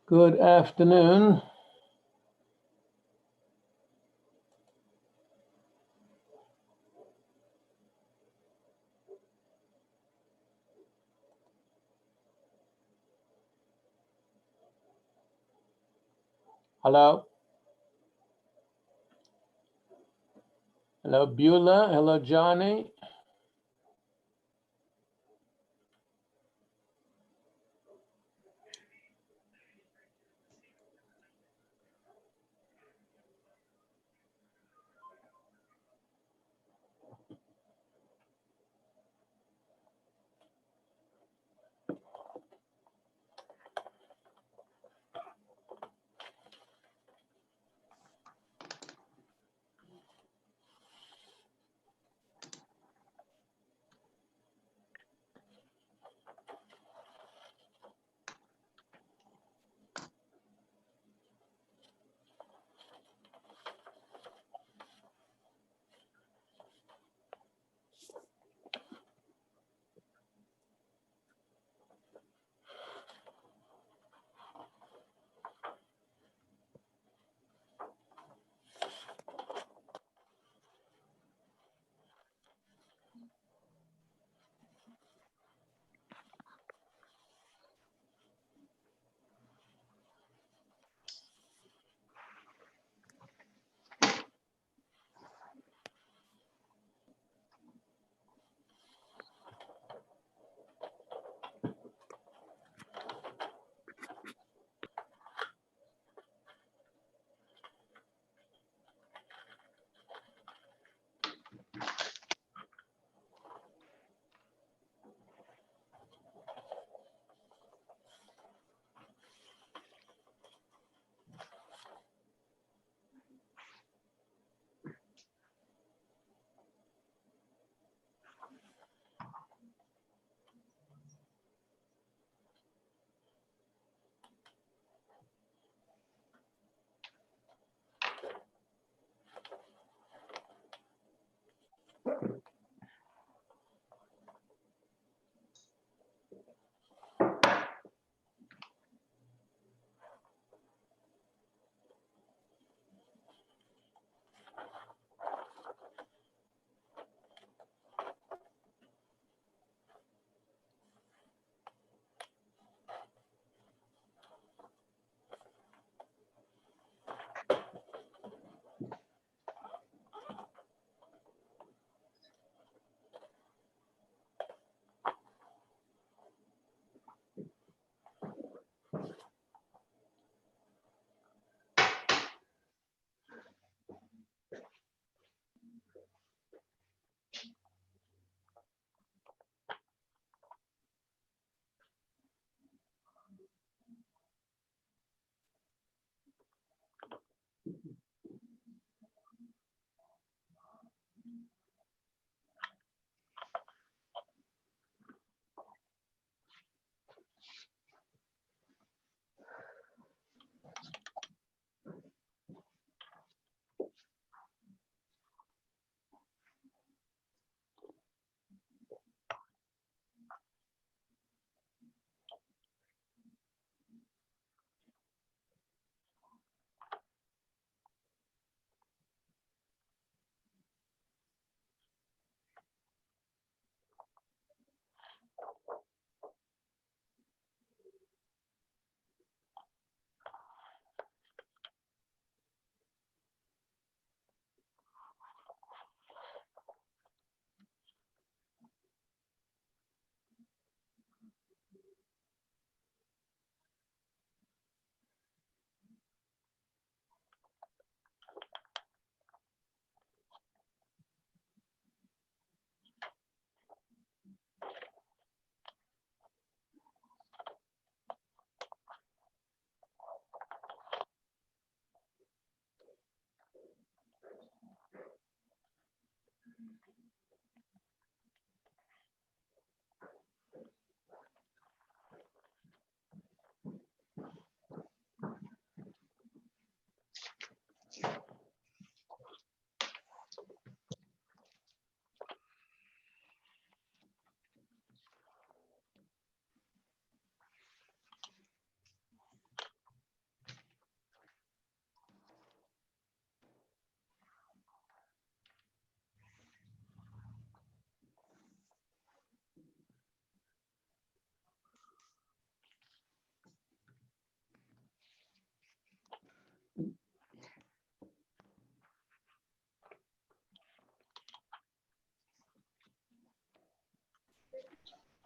Good afternoon. Hello. Hello, Beulah. Hello, Johnny.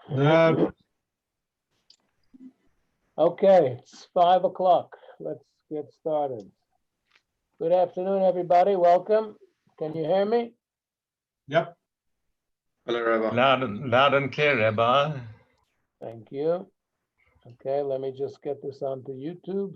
No. Okay, it's 5 o'clock. Let's get started. Good afternoon, everybody. Welcome. Can you hear me? Yep. Hello, Rabbi. Loud and clear, Rabbi. Thank you. Okay, let me just get this onto YouTube.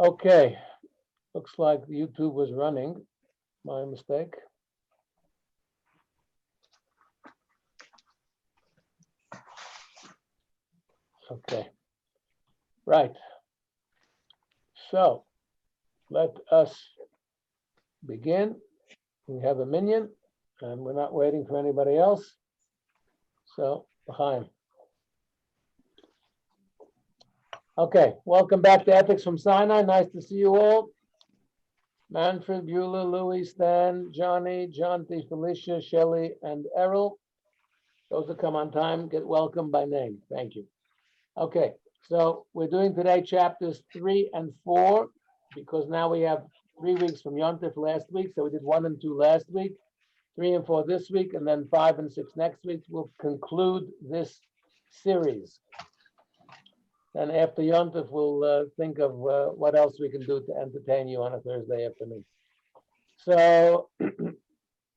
Okay, looks like YouTube was running. My mistake. Okay, right. So let us begin. We have a minyan, and we're not waiting for anybody else. So, Chaim. Okay, welcome back to Ethics from Sinai. Nice to see you all. Manfred, Beulah, Louis, Stan, Johnny, Jonty, Felicia, Shelley, and Errol. Those that come on time get welcomed by name. Thank you. Okay, so we're doing today chapters 3 and 4 because now we have 3 weeks from Yom Tov last week. So we did 1 and 2 last week, 3 and 4 this week, and then 5 and 6 next week. We'll conclude this series. And after Yom Tov, we'll think of what else we can do to entertain you on a Thursday afternoon. So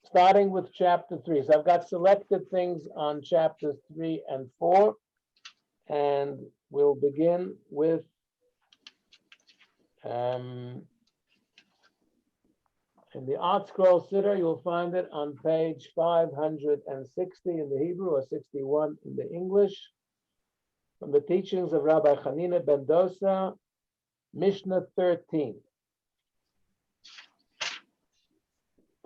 starting with chapter 3. So I've got selected things on chapters 3 and 4. And we'll begin with in the Art Scroll Siddur, you'll find it on page 560 in the Hebrew or 61 in the English. From the teachings of Rabbi Hanina ben Dosa, Mishnah 13.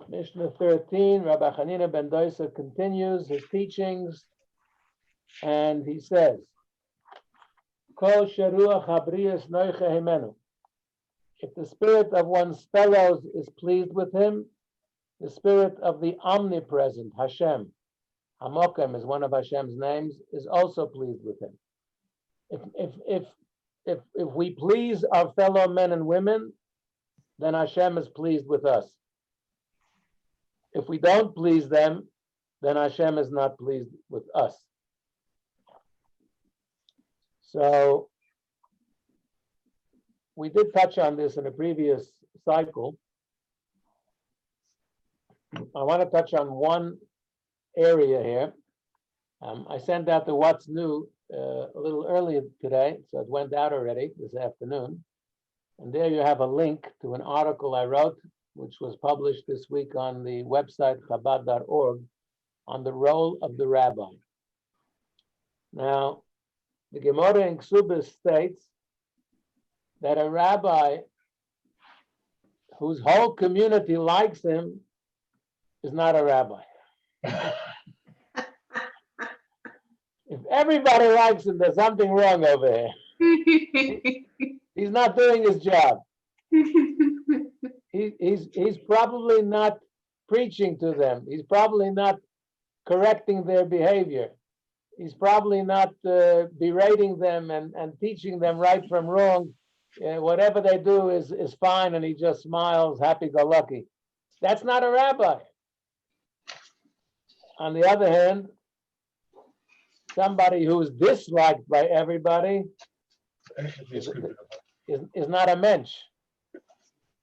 Mishnah 13, Rabbi Hanina ben Dosa continues his teachings, and he says, Kol sheruach habriyas noiche himenu. If the spirit of one's fellows is pleased with him, the spirit of the omnipresent, Hashem, Hamokem is one of Hashem's names, is also pleased with him. If we please our fellow men and women, then Hashem is pleased with us. If we don't please them, then Hashem is not pleased with us. So we did touch on this in a previous cycle. I want to touch on one area here. I sent out the What's New a little earlier today, so it went out already this afternoon. And there you have a link to an article I wrote, which was published this week on the website Chabad.org, on the role of the rabbi. Now, the Gemara in Ksubis states that a rabbi whose whole community likes him is not a rabbi. If everybody likes him, there's something wrong over here. He's not doing his job. He's probably not preaching to them. He's probably not correcting their behavior. He's probably not berating them and teaching them right from wrong. Whatever they do is fine, and he just smiles, happy-go-lucky. That's not a rabbi. On the other hand, somebody who's disliked by everybody is not a mensch.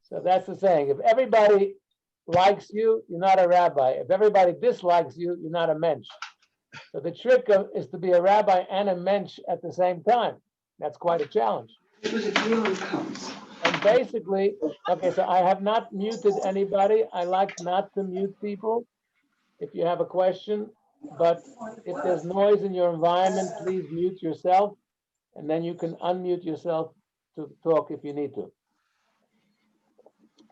So that's the saying. If everybody likes you, you're not a rabbi. If everybody dislikes you, you're not a mensch. So the trick is to be a rabbi and a mensch at the same time. That's quite a challenge. And basically, okay, so I have not muted anybody. I like not to mute people. If you have a question, but if there's noise in your environment, please mute yourself, and then you can unmute yourself to talk if you need to.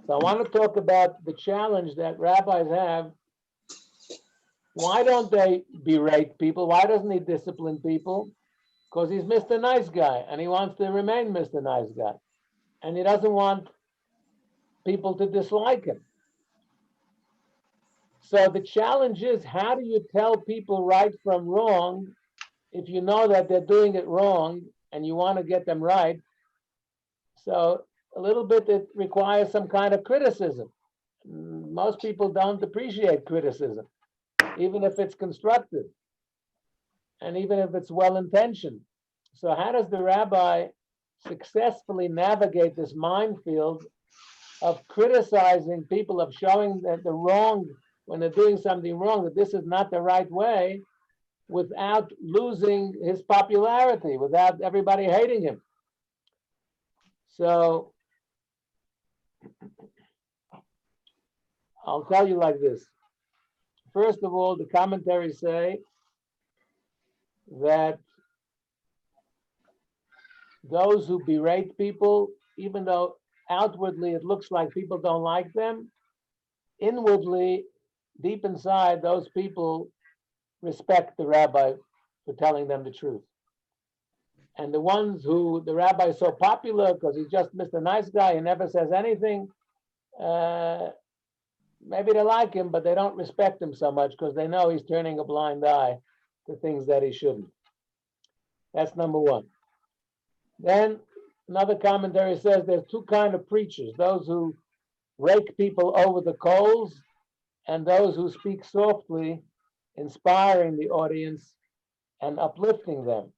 So I want to talk about the challenge that rabbis have. Why don't they berate people? Why doesn't he discipline people? Because he's Mr. Nice Guy, and he wants to remain Mr. Nice Guy. And he doesn't want people to dislike him. So the challenge is, how do you tell people right from wrong if you know that they're doing it wrong and you want to get them right? So a little bit, it requires some kind of criticism. Most people don't appreciate criticism, even if it's constructive and even if it's well-intentioned. So how does the rabbi successfully navigate this minefield of criticizing people, of showing that the wrong, when they're doing something wrong, that this is not the right way, without losing his popularity, without everybody hating him? So I'll tell you like this. First of all, the commentaries say that those who berate people, even though outwardly it looks like people don't like them, inwardly, deep inside, those people respect the rabbi for telling them the truth. And the ones who the rabbi is so popular because he's just Mr. Nice Guy, he never says anything, maybe they like him, but they don't respect him so much because they know he's turning a blind eye to things that he shouldn't. That's number one. Then another commentary says there's two kinds of preachers: those who rake people over the coals, and those who speak softly, inspiring the audience and uplifting them.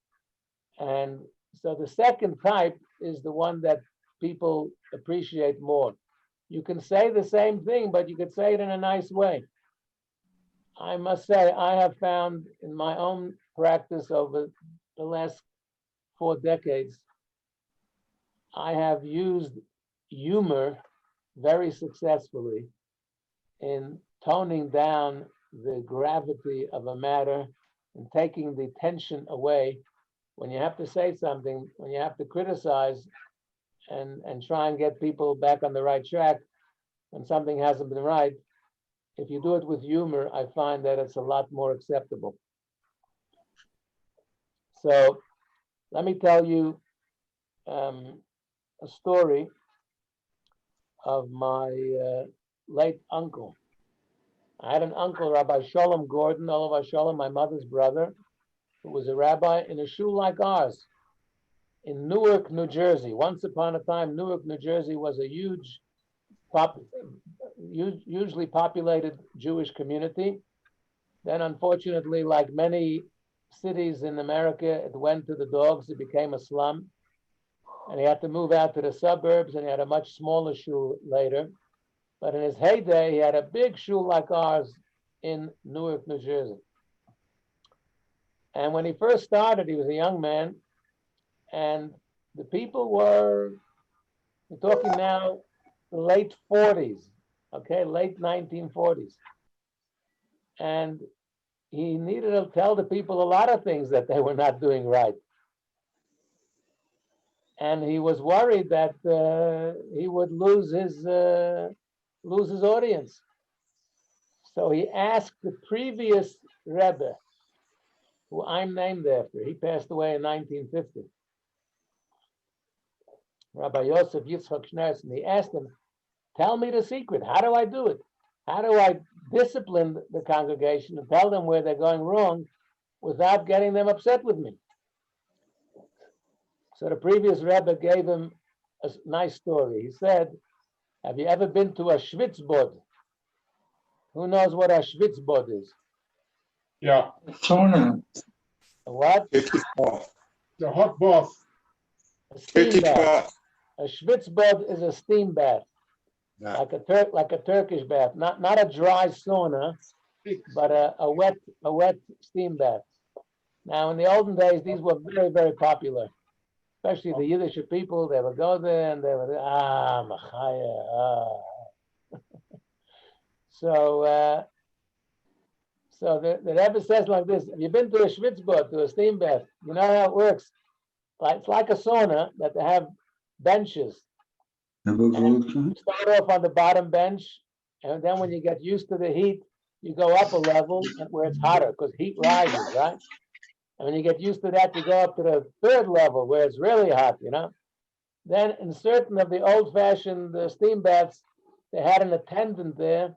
And so the second type is the one that people appreciate more. You can say the same thing, but you could say it in a nice way. I must say, I have found in my own practice over the last 4 decades, I have used humor very successfully in toning down the gravity of a matter and taking the tension away when you have to say something, when you have to criticize and try and get people back on the right track when something hasn't been right. If you do it with humor, I find that it's a lot more acceptable. So let me tell you a story of my late uncle. I had an uncle, Rabbi Sholem Gordon, Olav Sholem, my mother's brother, who was a rabbi in a shul like ours in Newark, New Jersey. Once upon a time, Newark, New Jersey was a hugely populated Jewish community. Then, unfortunately, like many cities in America, it went to the dogs. It became a slum. And he had to move out to the suburbs, and he had a much smaller shul later. But in his heyday, he had a big shul like ours in Newark, New Jersey. And when he first started, he was a young man, and the people we're talking now, the late 40s, okay, late 1940s. And he needed to tell the people a lot of things that they were not doing right. And he was worried that he would lose his audience. So he asked the previous Rebbe, who I'm named after. He passed away in 1950. Rabbi Yosef Yitzchak Schneerson. He asked him, tell me the secret. How do I do it? How do I discipline the congregation and tell them where they're going wrong without getting them upset with me? So the previous Rebbe gave him a nice story. He said, have you ever been to a schwitzbad? Who knows what a schwitzbad is? Yeah. Sauna. A what? The hot bath. A steam bath. A schwitzbad is a steam bath, Yeah. like a Turkish bath, not a dry sauna, but a wet steam bath. Now, in the olden days, these were very, very popular, especially the Yiddish people. They would go there and they would machaya. So So the Rebbe says like this: if you've been to a schwitzbad, to a steam bath, you know how it works. It's like a sauna that they have benches. And you start off on the bottom bench, and then when you get used to the heat, you go up a level where it's hotter because heat rises, right? And when you get used to that, you go up to the third level where it's really hot, you know. Then in certain of the old-fashioned steam baths, they had an attendant there.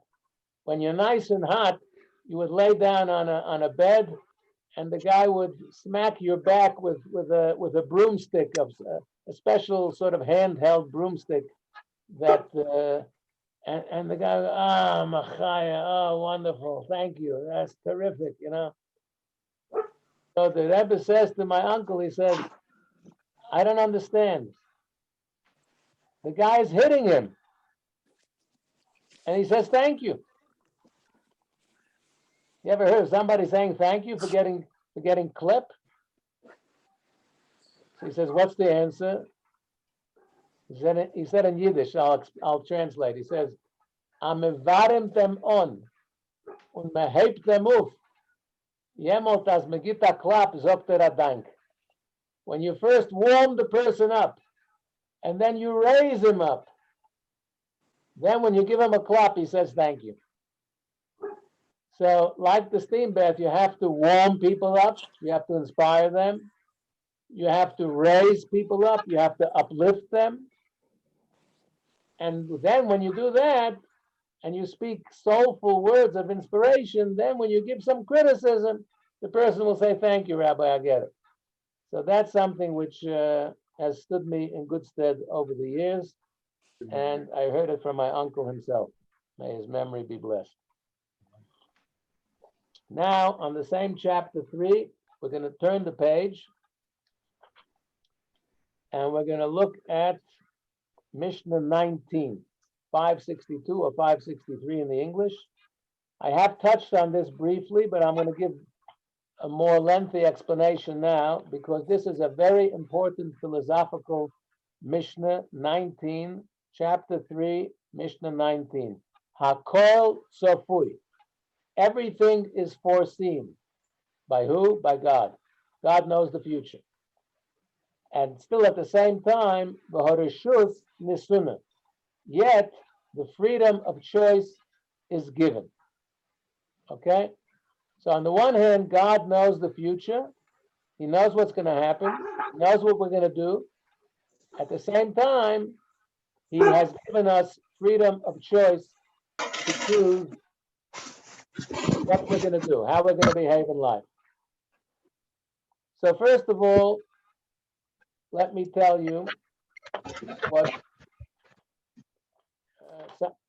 When you're nice and hot, you would lay down on a bed, and the guy would smack your back with a broomstick of a special sort of handheld broomstick that and the guy, Machaya, oh, wonderful, thank you, that's terrific, you know. So the Rebbe says to my uncle, he says, I don't understand. The guy's hitting him. And he says, thank you. You ever heard of somebody saying thank you for getting clipped? So he says, what's the answer? He said in Yiddish, I'll translate. He says, Amevarim them on, und me hebt them auf. Jemalt as me git a klap, zogt a dank. When you first warm the person up, and then you raise him up, then when you give him a clap, he says thank you. So like the steam bath, you have to warm people up, you have to inspire them, you have to raise people up, you have to uplift them. And then when you do that, and you speak soulful words of inspiration, then when you give some criticism, the person will say, thank you, Rabbi, I get it. So that's something which has stood me in good stead over the years. And I heard it from my uncle himself. May his memory be blessed. Now, on the same chapter 3, we're going to turn the page. And we're going to look at Mishnah 19. 562 or 563 in the English. I have touched on this briefly, but I'm going to give a more lengthy explanation now because this is a very important philosophical Mishnah 19, chapter 3, Mishnah 19. Hakol Sofui. Everything is foreseen. By who? By God. God knows the future. And still at the same time, V'horeshus Nisuna. Yet, the freedom of choice is given. Okay? So on the one hand, God knows the future. He knows what's going to happen. He knows what we're going to do. At the same time, he has given us freedom of choice to choose what we're going to do, how we're going to behave in life. So first of all, let me tell you what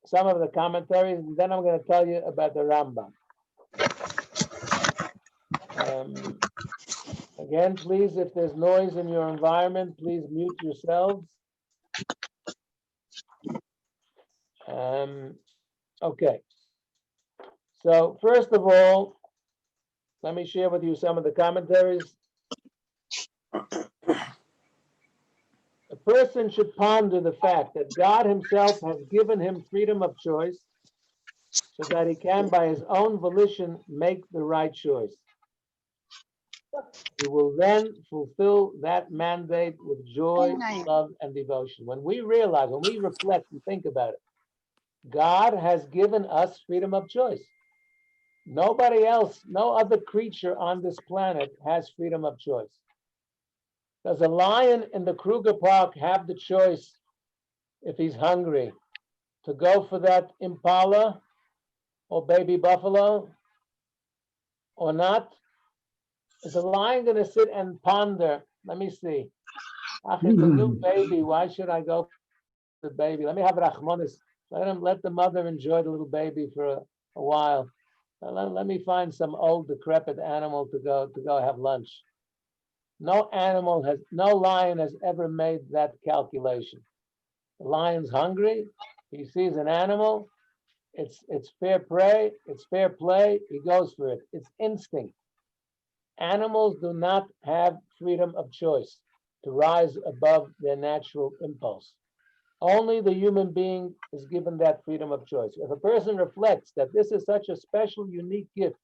some of the commentaries, and then I'm going to tell you about the Rambam. Again, please, if there's noise in your environment, please mute yourselves. Okay. So first of all, let me share with you some of the commentaries. A person should ponder the fact that God himself has given him freedom of choice so that he can, by his own volition, make the right choice. He will then fulfill that mandate with joy, love, and devotion. When we realize, when we reflect and think about it, God has given us freedom of choice. Nobody else, no other creature on this planet has freedom of choice. Does a lion in the Kruger Park have the choice, if he's hungry, to go for that impala or baby buffalo or not? Is the lion going to sit and ponder, let me see, ach, it's a new baby, why should I go for the baby? Let me have Rachmanis. Let the mother enjoy the little baby for a while. Let me find some old decrepit animal to go have lunch. No lion has ever made that calculation. The lion's hungry, he sees an animal, it's fair prey, it's fair play, he goes for it. It's instinct. Animals do not have freedom of choice to rise above their natural impulse. Only the human being is given that freedom of choice. If a person reflects that this is such a special, unique gift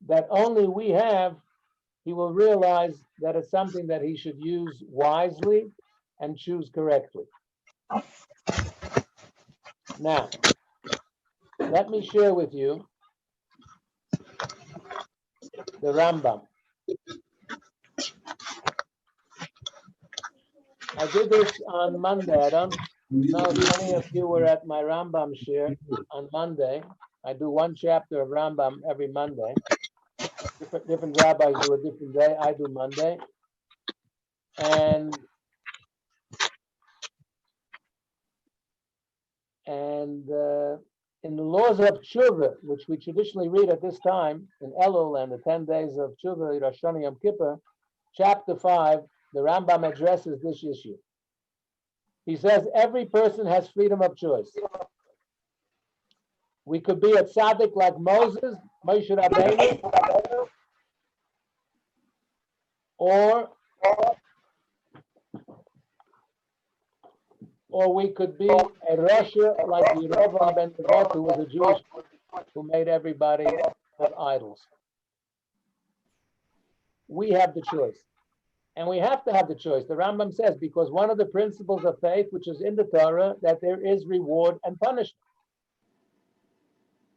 that only we have, he will realize that it's something that he should use wisely and choose correctly. Now, let me share with you the Rambam. I did this on Monday. I don't know if any of you were at my Rambam share on Monday. I do one chapter of Rambam every Monday. Different rabbis do a different day. I do Monday. And in the laws of Tshuva, which we traditionally read at this time in Elul and the 10 days of Tshuva, Rosh Hashanah Yom Kippur, chapter 5, the Rambam addresses this issue. He says every person has freedom of choice. We could be a tzaddik like Moses, Moshe Rabbeinu, or we could be a Rasha like Yerovam ben Nevat, who was a Jewish, who made everybody have idols. We have the choice. And we have to have the choice. The Rambam says, because one of the principles of faith, which is in the Torah, that there is reward and punishment.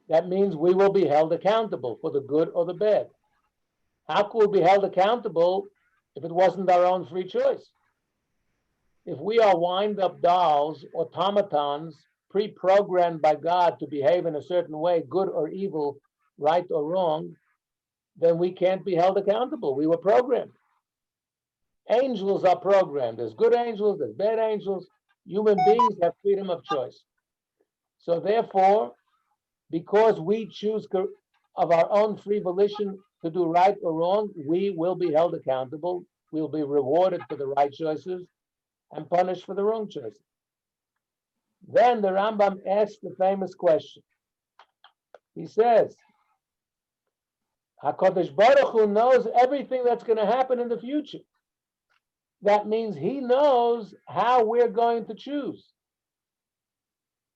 That means we will be held accountable for the good or the bad. How could we be held accountable if it wasn't our own free choice? If we are wind-up dolls, automatons, pre-programmed by God to behave in a certain way, good or evil, right or wrong, then we can't be held accountable. We were programmed. Angels are programmed. There's good angels, there's bad angels. Human beings have freedom of choice. So therefore, because we choose of our own free volition to do right or wrong, we will be held accountable. We'll be rewarded for the right choices and punished for the wrong choices. Then the Rambam asks the famous question. He says, HaKadosh Baruch Hu knows everything that's going to happen in the future. That means he knows how we're going to choose.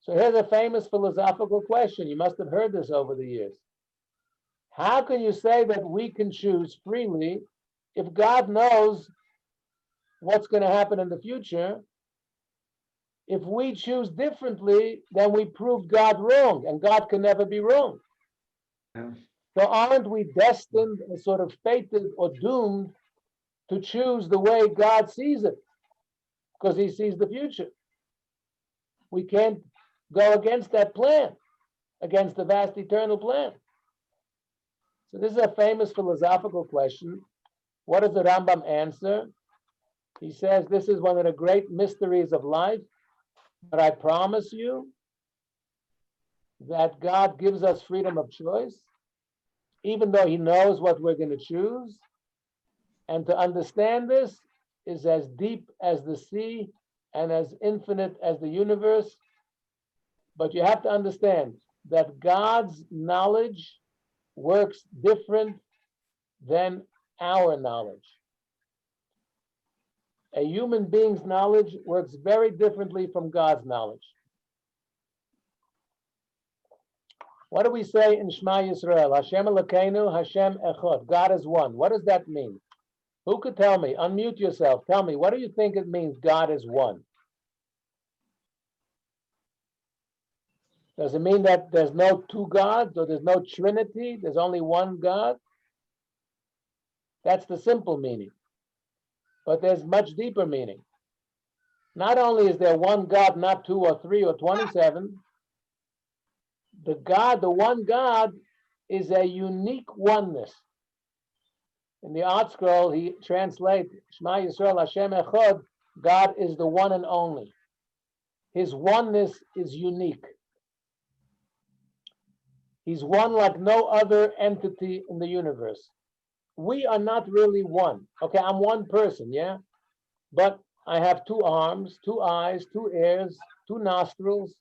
So here's a famous philosophical question. You must have heard this over the years. How can you say that we can choose freely if God knows what's going to happen in the future? If we choose differently, then we prove God wrong, and God can never be wrong. Yeah. So aren't we destined and sort of fated or doomed to choose the way God sees it? Because he sees the future. We can't go against that plan, against the vast eternal plan. So this is a famous philosophical question. What does the Rambam answer? He says, this is one of the great mysteries of life, but I promise you that God gives us freedom of choice, even though he knows what we're going to choose. And to understand this is as deep as the sea and as infinite as the universe. But you have to understand that God's knowledge works different than our knowledge. A human being's knowledge works very differently from God's knowledge. What do we say in Shema Yisrael? Hashem Elokeinu, Hashem Echad. God is one. What does that mean? Who could tell me? Unmute yourself. Tell me, what do you think it means God is one? Does it mean that there's no two gods or there's no Trinity? There's only one God? That's the simple meaning. But there's much deeper meaning. Not only is there one God, not two or three or 27, the one God is a unique oneness. In the Art Scroll, he translates Shema Yisrael Hashem Echad, God is the one and only. His oneness is unique. He's one like no other entity in the universe. We are not really one. Okay, I'm one person, yeah? But I have two arms, two eyes, two ears, two nostrils.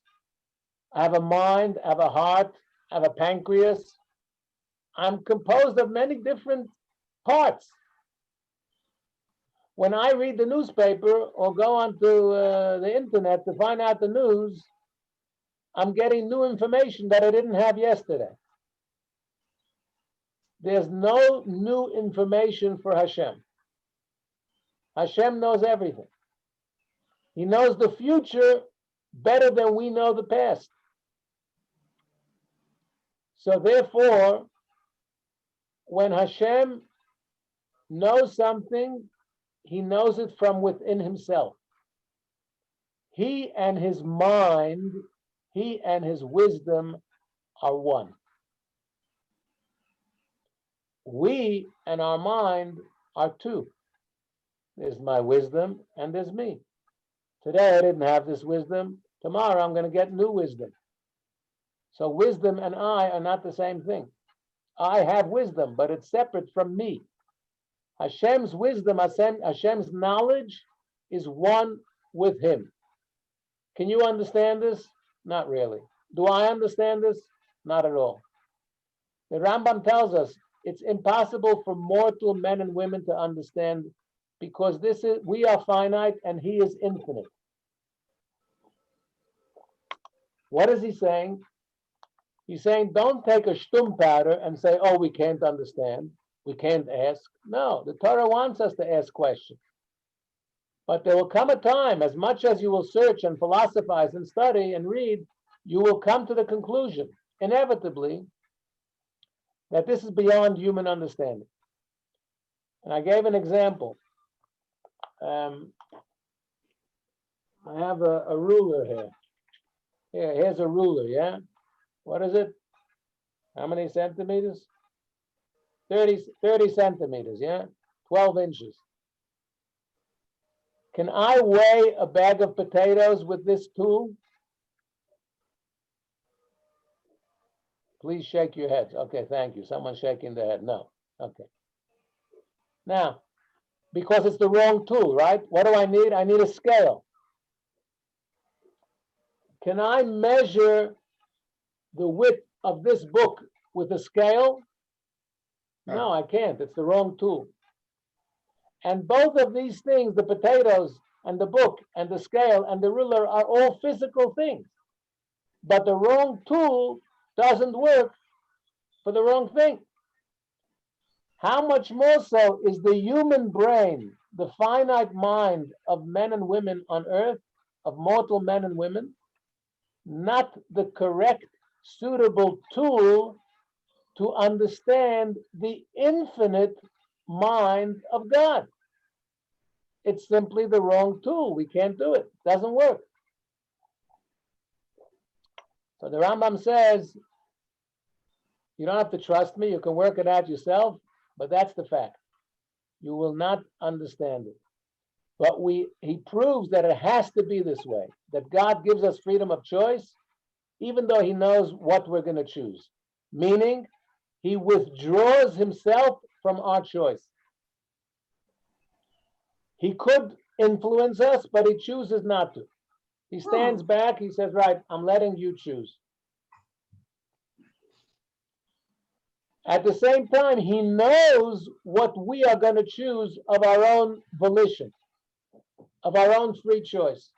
I have a mind, I have a heart, I have a pancreas. I'm composed of many different parts. When I read the newspaper or go onto the internet to find out the news, I'm getting new information that I didn't have yesterday. There's no new information for Hashem. Hashem knows everything. He knows the future better than we know the past. So therefore, when Hashem knows something, he knows it from within himself. He and his mind, he and his wisdom are one. We and our mind are two. There's my wisdom and there's me. Today I didn't have this wisdom. Tomorrow I'm going to get new wisdom. So wisdom and I are not the same thing. I have wisdom, but it's separate from me. Hashem's wisdom, Hashem's knowledge is one with him. Can you understand this? Not really. Do I understand this? Not at all. The Rambam tells us it's impossible for mortal men and women to understand because we are finite and he is infinite. What is he saying? He's saying, don't take a shtum powder and say, oh, we can't understand. We can't ask. No, the Torah wants us to ask questions. But there will come a time, as much as you will search and philosophize and study and read, you will come to the conclusion, inevitably, that this is beyond human understanding. And I gave an example. I have a ruler here. Here's a ruler, yeah? What is it? How many centimeters? 30 centimeters, yeah? 12 inches. Can I weigh a bag of potatoes with this tool? Please shake your heads. Okay, thank you. Someone's shaking their head. No. Okay. Now, because it's the wrong tool, right? What do I need? I need a scale. Can I measure the width of this book with a scale? No, I can't. It's the wrong tool. And both of these things, the potatoes and the book and the scale and the ruler, are all physical things. But the wrong tool doesn't work for the wrong thing. How much more so is the human brain, the finite mind of men and women on earth, of mortal men and women, not the correct, suitable tool to understand the infinite mind of God? It's simply the wrong tool. We can't do it. It doesn't work. So the Rambam says, you don't have to trust me. You can work it out yourself, but that's the fact. You will not understand it. But he proves that it has to be this way, that God gives us freedom of choice, even though he knows what we're going to choose. Meaning, he withdraws himself from our choice. He could influence us, but he chooses not to. He stands back, he says, right, I'm letting you choose. At the same time, he knows what we are going to choose of our own volition, of our own free choice.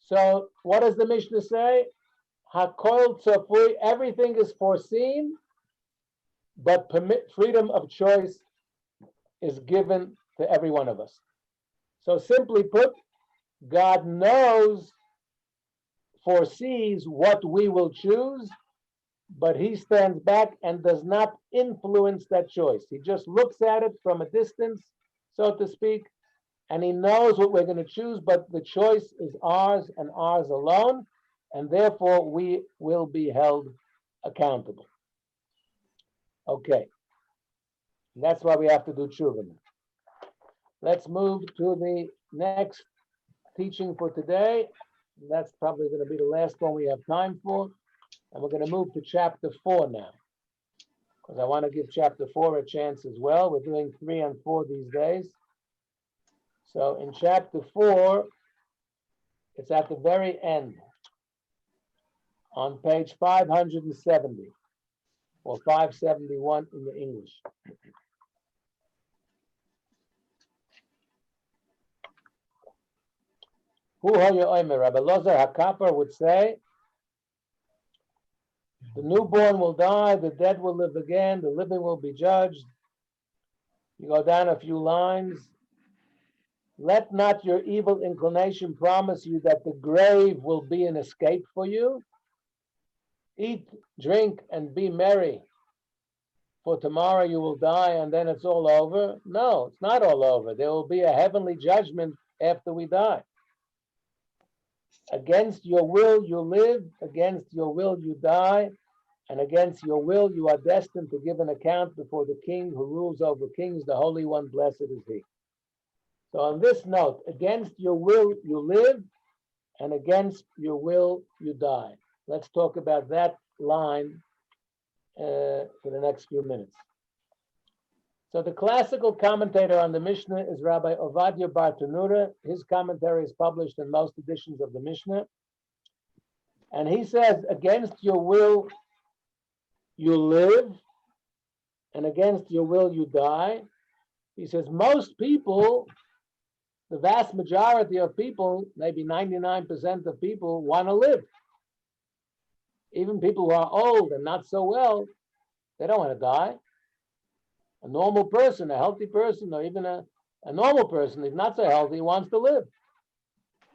So what does the Mishnah say? Hakol tzafui, everything is foreseen, but freedom of choice is given to every one of us. So simply put, God knows, foresees what we will choose, but he stands back and does not influence that choice. He just looks at it from a distance, so to speak, and he knows what we're going to choose, but the choice is ours and ours alone, and therefore we will be held accountable. Okay. That's why we have to do tshuva. Let's move to the next teaching for today. That's probably going to be the last one we have time for. And we're going to move to chapter 4 now, because I want to give chapter 4 a chance as well. We're doing 3 and 4 these days. So in chapter 4, it's at the very end, on page 570, or 571 in the English. Rabbi Lozer HaKapar would say, The newborn will die, the dead will live again, the living will be judged. You go down a few lines. Let not your evil inclination promise you that the grave will be an escape for you. Eat, drink, and be merry, for tomorrow you will die and then it's all over. No, it's not all over. There will be a heavenly judgment after we die. Against your will you live, against your will you die, and against your will you are destined to give an account before the King who rules over kings, the Holy One, blessed is he. So on this note, against your will you live, and against your will you die. Let's talk about that line for the next few minutes. So the classical commentator on the Mishnah is Rabbi Ovadia Bar Tanura. His commentary is published in most editions of the Mishnah. And he says, against your will you live, and against your will you die. He says most people, the vast majority of people, maybe 99% of people, want to live. Even people who are old and not so well, they don't want to die. A normal person, a healthy person, or even a normal person, if not so healthy, wants to live.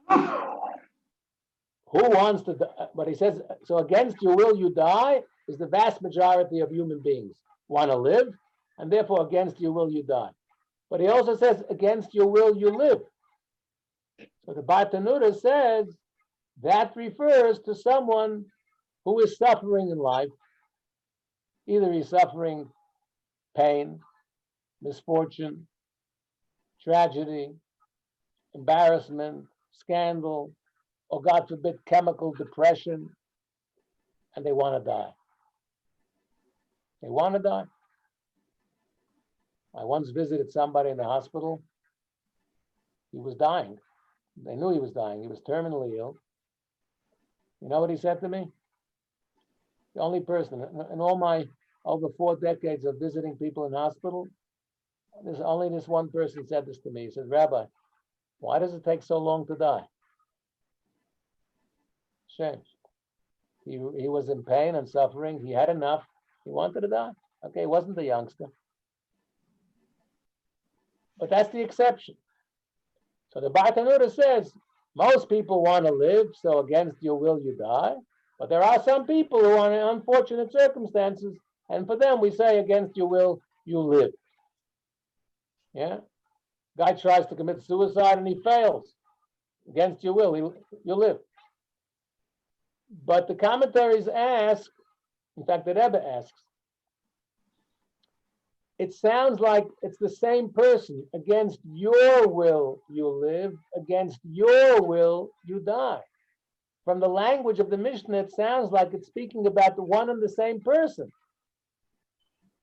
Who wants to die? But he says, so against your will you die is the vast majority of human beings want to live, and therefore against your will you die. But he also says, against your will you live. So the Bar Tanura says that refers to someone who is suffering in life. Either he's suffering pain, misfortune, tragedy, embarrassment, scandal, or God forbid, chemical depression, and they want to die. They want to die. I once visited somebody in the hospital. He was dying. They knew he was dying. He was terminally ill. You know what he said to me? The only person in all my over 4 decades of visiting people in hospital, there's only this one person said this to me. He said, Rabbi, why does it take so long to die? Shame. He was in pain and suffering. He had enough. He wanted to die. Okay, he wasn't a youngster. But that's the exception. So the Bar Tanura says, most people want to live, so against your will you die. But there are some people who are in unfortunate circumstances, and for them we say, against your will you live. Yeah? Guy tries to commit suicide and he fails. Against your will, you live. But the commentaries ask, in fact, the Rebbe asks, it sounds like it's the same person. Against your will you live, against your will you die. From the language of the Mishnah, it sounds like it's speaking about the one and the same person.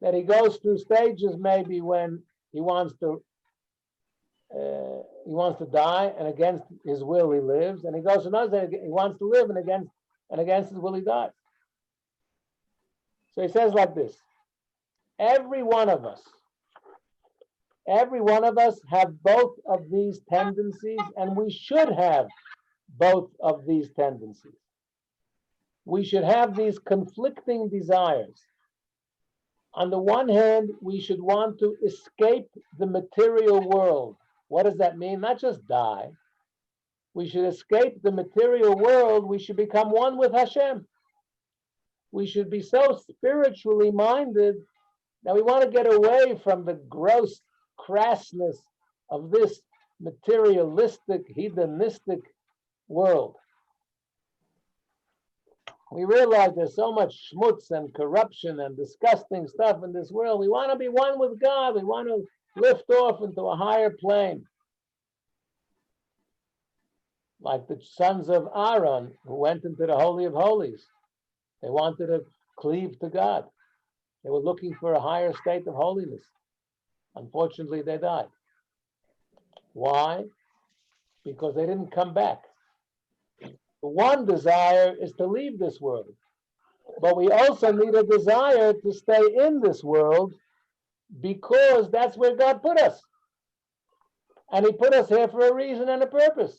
That he goes through stages maybe when he wants to die, and against his will he lives, and he goes to another stage, he wants to live, and against his will he dies. So he says like this: every one of us have both of these tendencies, and we should have both of these tendencies. We should have these conflicting desires. On the one hand, we should want to escape the material world. What does that mean? Not just die. We should escape the material world. We should become one with Hashem. We should be so spiritually minded that we want to get away from the gross crassness of this materialistic, hedonistic world. We realize there's so much schmutz and corruption and disgusting stuff in this world. We want to be one with God. We want to lift off into a higher plane. Like the sons of Aaron who went into the Holy of Holies. They wanted to cleave to God. They were looking for a higher state of holiness. Unfortunately, they died. Why? Because they didn't come back. The one desire is to leave this world. But we also need a desire to stay in this world because that's where God put us. And he put us here for a reason and a purpose.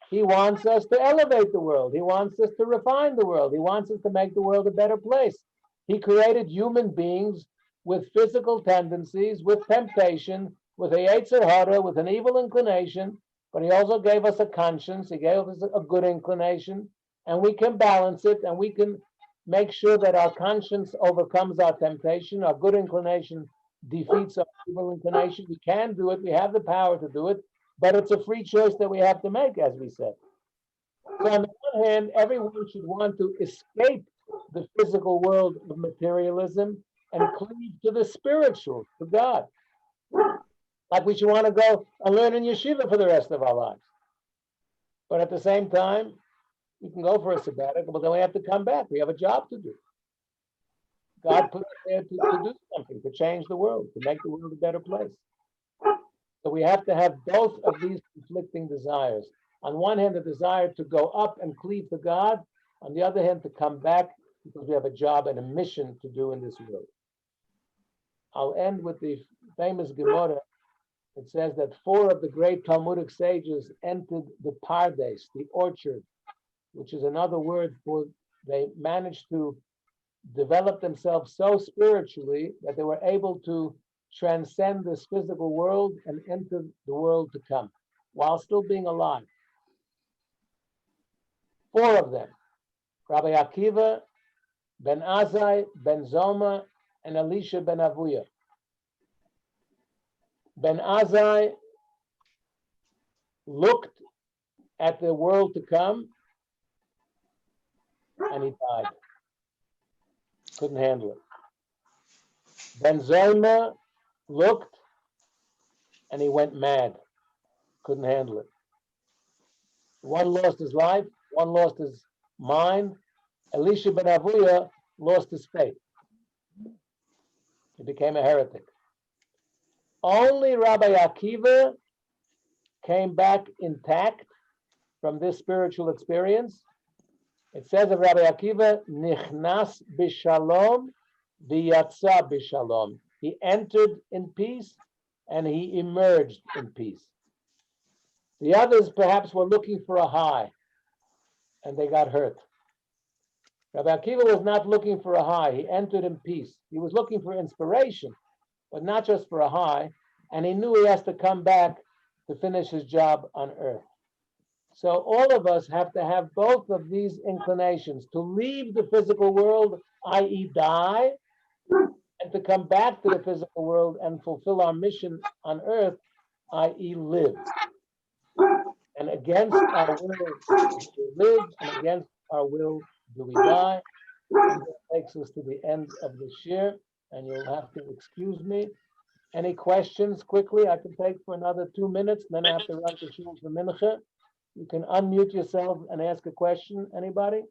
He wants us to elevate the world. He wants us to refine the world. He wants us to make the world a better place. He created human beings with physical tendencies, with temptation, with a yetzer hara, with an evil inclination, but he also gave us a conscience. He gave us a good inclination, and we can balance it, and we can make sure that our conscience overcomes our temptation, our good inclination defeats our evil inclination. We can do it. We have the power to do it, but it's a free choice that we have to make, as we said. So on the one hand, everyone should want to escape the physical world of materialism and cleave to the spiritual, to God. Like we should want to go and learn in yeshiva for the rest of our lives. But at the same time, we can go for a sabbatical, but then we have to come back. We have a job to do. God put us there to do something, to change the world, to make the world a better place. So we have to have both of these conflicting desires. On one hand, the desire to go up and cleave to God. On the other hand, to come back because we have a job and a mission to do in this world. I'll end with the famous Gemara. It says that 4 of the great Talmudic sages entered the Pardes, the orchard, which is another word for they managed to develop themselves so spiritually that they were able to transcend this physical world and enter the world to come while still being alive. 4 of them, Rabbi Akiva, Ben Azai, Ben Zoma, and Elisha ben Avuya. Ben Azai looked at the world to come and he died. Couldn't handle it. Ben Zoma looked and he went mad. Couldn't handle it. One lost his life, one lost his mind. Elisha ben Avuya lost his faith. He became a heretic. Only Rabbi Akiva came back intact from this spiritual experience. It says of Rabbi Akiva, Nichnas b'shalom v'yatsa b'shalom. He entered in peace and he emerged in peace. The others perhaps were looking for a high and they got hurt. Rabbi Akiva was not looking for a high. He entered in peace. He was looking for inspiration, but not just for a high. And he knew he has to come back to finish his job on earth. So all of us have to have both of these inclinations, to leave the physical world, i.e. die, and to come back to the physical world and fulfill our mission on earth, i.e. live. And against our will do we live, and against our will do we die. And that takes us to the end of the shir, and you'll have to excuse me. Any questions quickly? I can take for another 2 minutes, and then I have to run to shul for mincha. You can unmute yourself and ask a question. Anybody?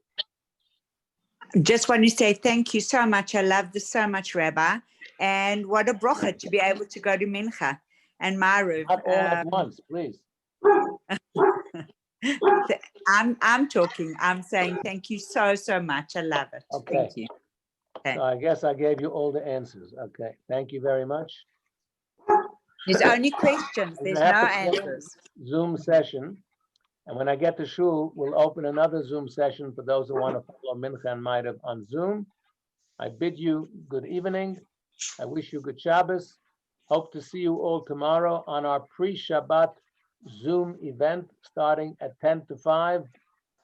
Just want to say thank you so much. I love this so much, Rabbi. And what a bracha to be able to go to mincha and maruv. Not all at once, please. I'm talking. I'm saying thank you so much. I love it. Okay. Thank you. Okay. So I guess I gave you all the answers. Okay. Thank you very much. There's only questions. There's no answers. Zoom session. And when I get to shul, we'll open another Zoom session for those who want to follow Mincha and Ma'ariv on Zoom. I bid you good evening. I wish you good Shabbos. Hope to see you all tomorrow on our pre-Shabbat Zoom event starting at 10 to 5,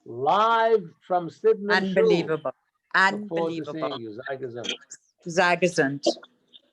live from Sydenham Shul. Unbelievable. Look forward to Unbelievable. seeing you. Sei gesund. Sei gesund.